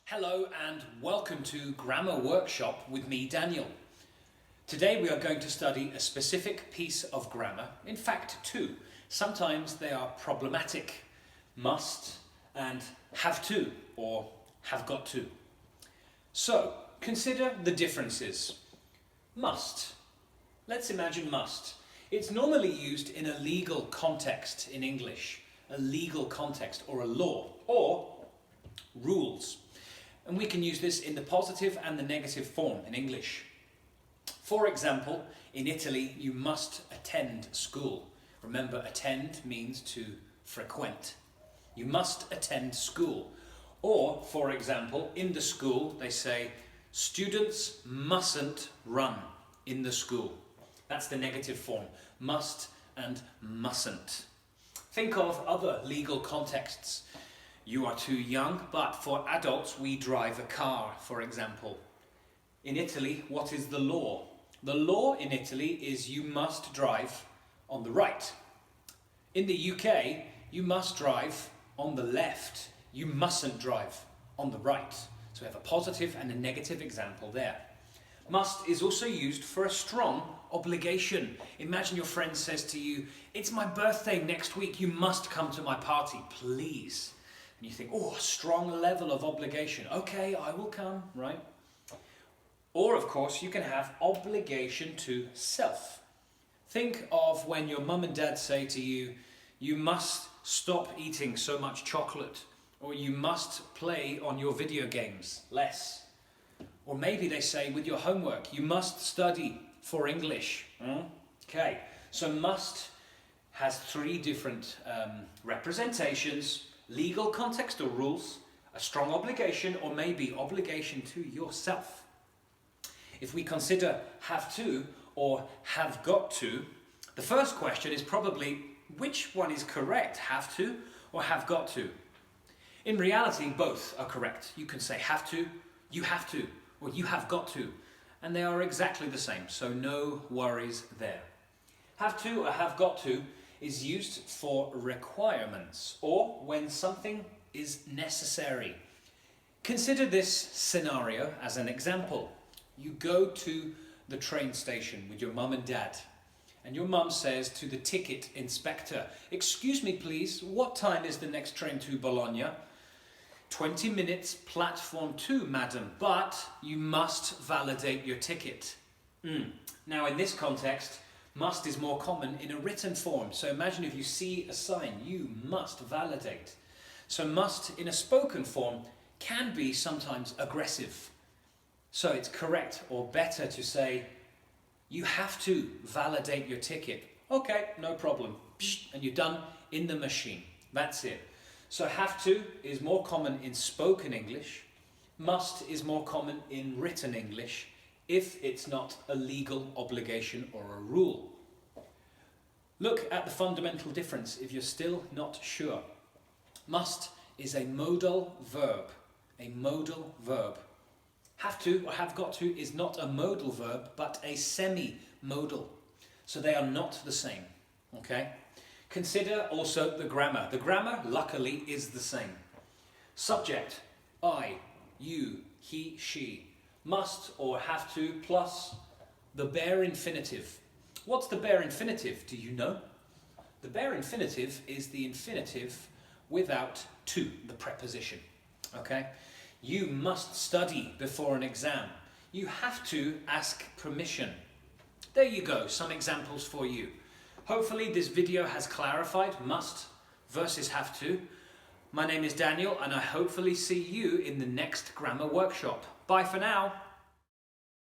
Hello and welcome to Grammar Workshop with me, Daniel. Today we are going to study a specific piece of grammar, in fact two. Sometimes they are problematic, must and have to or have got to. So consider the differences. Must. Let's imagine must. It's normally used in a legal context in English, a legal context or a law or rules. And we can use this in the positive and the negative form in English. For example, in Italy, you must attend school. Remember, attend means to frequent. You must attend school. Or, for example, in the school, they say, students mustn't run in the school. That's the negative form, must and mustn't. Think of other legal contexts. You are too young, but for adults we drive a car, for example. In Italy, what is the law? The law in Italy is you must drive on the right. In the UK, you must drive on the left. You mustn't drive on the right. So we have a positive and a negative example there. Must is also used for a strong obligation. Imagine your friend says to you, "It's my birthday next week, you must come to my party, please." And you think, oh, a strong level of obligation. Okay, I will come, right? Or, of course, you can have obligation to self. Think of when your mum and dad say to you, you must stop eating so much chocolate, or you must play on your video games less. Or maybe they say with your homework, you must study for English. Okay, so must has three different representations. Legal context or rules, a strong obligation, or maybe obligation to yourself. If we consider have to or have got to, the first question is probably which one is correct, have to or have got to? In reality, both are correct. You can say have to, or you have got to, and they are exactly the same, so no worries there. Have to or have got to is used for requirements or when something is necessary. Consider this scenario as an example. You go to the train station with your mum and dad, and your mum says to the ticket inspector, "Excuse me please, what time is the next train to Bologna?" 20 minutes, platform 2, madam, but you must validate your ticket. Now in this context, must is more common in a written form. So imagine if you see a sign, you must validate. So must in a spoken form can be sometimes aggressive. So it's correct or better to say, you have to validate your ticket. Okay, no problem. And you're done in the machine. That's it. So have to is more common in spoken English. Must is more common in written English, if it's not a legal obligation or a rule. Look at the fundamental difference if you're still not sure. Must is a modal verb. A modal verb. Have to or have got to is not a modal verb, but a semi-modal. So they are not the same. Okay? Consider also the grammar. The grammar, luckily, is the same. Subject, I, you, he, she. Must or have to plus the bare infinitive. What's the bare infinitive? Do you know? The bare infinitive is the infinitive without to, the preposition. Okay? You must study before an exam. You have to ask permission. There you go, some examples for you. Hopefully this video has clarified must versus have to. My name is Daniel and I hopefully see you in the next grammar workshop. Bye for now.